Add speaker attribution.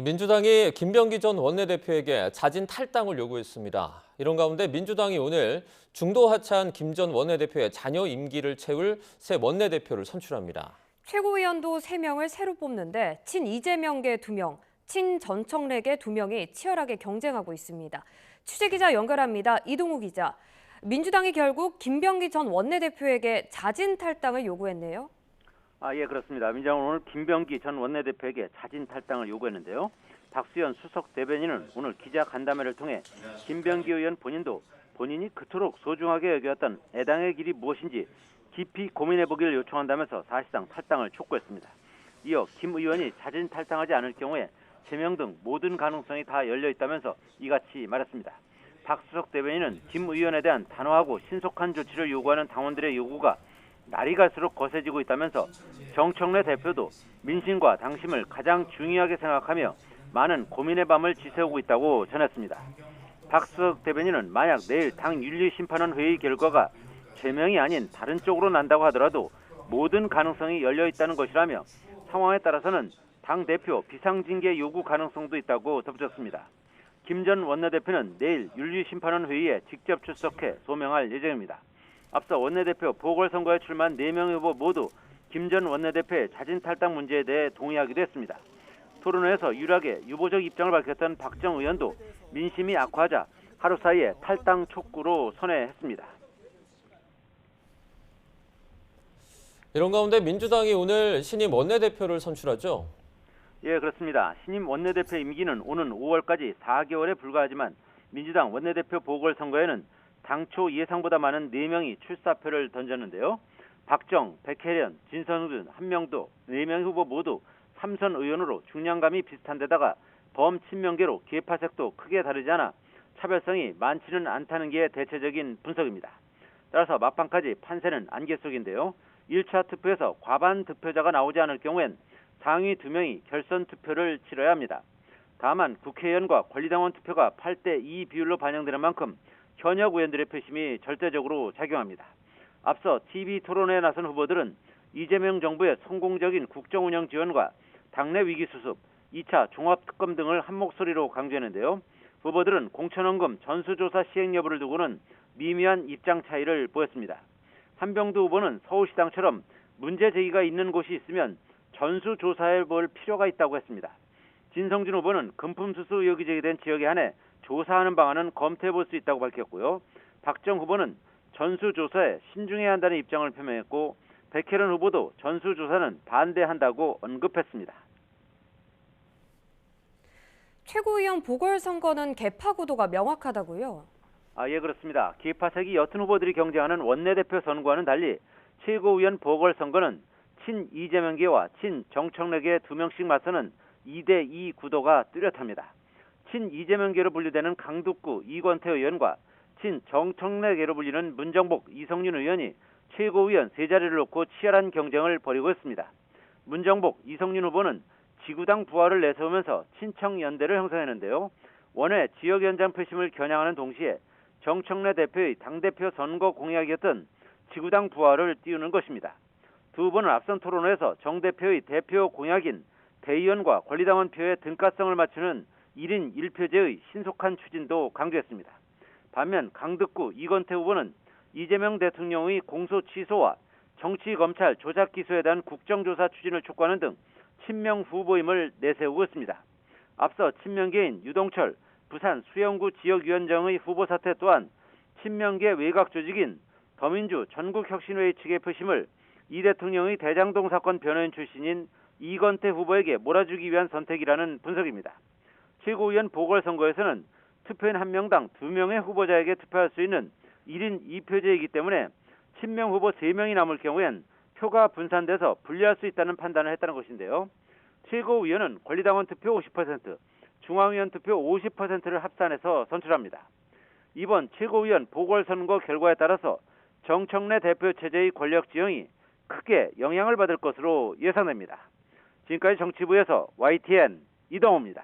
Speaker 1: 민주당이 김병기 전 원내대표에게 자진 탈당을 요구했습니다. 이런 가운데 민주당이 오늘 중도 하차한 김 전 원내대표의 잔여 임기를 채울 새 원내대표를 선출합니다.
Speaker 2: 최고위원도 3명을 새로 뽑는데 친 이재명계 2명, 친 전청래계 2명이 치열하게 경쟁하고 있습니다. 취재기자 연결합니다. 이동우 기자. 민주당이 결국 김병기 전 원내대표에게 자진 탈당을 요구했네요.
Speaker 3: 예, 그렇습니다. 민주당은 오늘 김병기 전 원내대표에게 자진 탈당을 요구했는데요. 박수현 수석 대변인은 오늘 기자 간담회를 통해 김병기 의원 본인도 본인이 그토록 소중하게 여겨왔던 애당의 길이 무엇인지 깊이 고민해보기를 요청한다면서 사실상 탈당을 촉구했습니다. 이어 김 의원이 자진 탈당하지 않을 경우에 제명 등 모든 가능성이 다 열려있다면서 이같이 말했습니다. 박 수석 대변인은 김 의원에 대한 단호하고 신속한 조치를 요구하는 당원들의 요구가 날이 갈수록 거세지고 있다면서 정청래 대표도 민심과 당심을 가장 중요하게 생각하며 많은 고민의 밤을 지새우고 있다고 전했습니다. 박수석 대변인은 만약 내일 당 윤리심판원 회의 결과가 제명이 아닌 다른 쪽으로 난다고 하더라도 모든 가능성이 열려있다는 것이라며 상황에 따라서는 당대표 비상징계 요구 가능성도 있다고 덧붙였습니다. 김 전 원내대표는 내일 윤리심판원 회의에 직접 출석해 소명할 예정입니다. 앞서 원내대표 보궐선거에 출마한 4명의 후보 모두 김 전 원내대표의 자진 탈당 문제에 대해 동의하기도 했습니다. 토론회에서 유일하게 유보적 입장을 밝혔던 박정 의원도 민심이 악화하자 하루 사이에 탈당 촉구로 선회했습니다.
Speaker 1: 이런 가운데 민주당이 오늘 신임 원내대표를 선출하죠?
Speaker 3: 예, 그렇습니다. 신임 원내대표 임기는 오는 5월까지 4개월에 불과하지만 민주당 원내대표 보궐선거에는 당초 예상보다 많은 4명이 출사표를 던졌는데요. 박정, 백혜련, 진선우 등 1명도 4명의 후보 모두 3선 의원으로 중량감이 비슷한 데다가 범친명계로 계파색도 크게 다르지 않아 차별성이 많지는 않다는 게 대체적인 분석입니다. 따라서 막판까지 판세는 안개 속인데요. 1차 투표에서 과반 득표자가 나오지 않을 경우엔 상위 2명이 결선 투표를 치러야 합니다. 다만 국회의원과 권리당원 투표가 8대2 비율로 반영되는 만큼 현역 의원들의 표심이 절대적으로 작용합니다. 앞서 TV 토론회에 나선 후보들은 이재명 정부의 성공적인 국정운영 지원과 당내 위기 수습, 2차 종합특검 등을 한 목소리로 강조했는데요. 후보들은 공천원금 전수조사 시행 여부를 두고는 미미한 입장 차이를 보였습니다. 한병두 후보는 서울시장처럼 문제 제기가 있는 곳이 있으면 전수조사해 볼 필요가 있다고 했습니다. 진성준 후보는 금품수수 의혹이 제기된 지역에 한해 조사하는 방안은 검토해 볼 수 있다고 밝혔고요. 박정 후보는 전수조사에 신중해야 한다는 입장을 표명했고 백혜련 후보도 전수조사는 반대한다고 언급했습니다.
Speaker 2: 최고위원 보궐선거는 개파 구도가 명확하다고요?
Speaker 3: 예, 그렇습니다. 계파색이 옅은 후보들이 경쟁하는 원내대표 선거와는 달리 최고위원 보궐선거는 친 이재명계와 친 정청래계 2명씩 맞서는 2대2 구도가 뚜렷합니다. 친 이재명계로 분류되는 강북구 이권태 의원과 친 정청래계로 불리는 문정복 이성윤 의원이 최고위원 3자리를 놓고 치열한 경쟁을 벌이고 있습니다. 문정복 이성윤 후보는 지구당 부활을 내세우면서 친청연대를 형성했는데요. 원외 지역연장 표심을 겨냥하는 동시에 정청래 대표의 당대표 선거 공약이었던 지구당 부활을 띄우는 것입니다. 두 후보는 앞선 토론회에서 정 대표의 대표 공약인 대의원과 권리당원 표의 등가성을 맞추는 1인 1표제의 신속한 추진도 강조했습니다. 반면 강북구 이건태 후보는 이재명 대통령의 공소 취소와 정치검찰 조작 기소에 대한 국정조사 추진을 촉구하는 등 친명 후보임을 내세우고 있습니다. 앞서 친명계인 유동철 부산 수영구 지역위원장의 후보 사퇴 또한 친명계 외곽 조직인 더민주 전국혁신회의 측의 표심을 이 대통령의 대장동 사건 변호인 출신인 이건태 후보에게 몰아주기 위한 선택이라는 분석입니다. 최고위원 보궐선거에서는 투표인 1명당 2명의 후보자에게 투표할 수 있는 1인 2표제이기 때문에 친명 후보 3명이 남을 경우엔 표가 분산돼서 불리할 수 있다는 판단을 했다는 것인데요. 최고위원은 권리당원 투표 50%, 중앙위원 투표 50%를 합산해서 선출합니다. 이번 최고위원 보궐선거 결과에 따라서 정청래 대표 체제의 권력 지형이 크게 영향을 받을 것으로 예상됩니다. 지금까지 정치부에서 YTN 이동호입니다.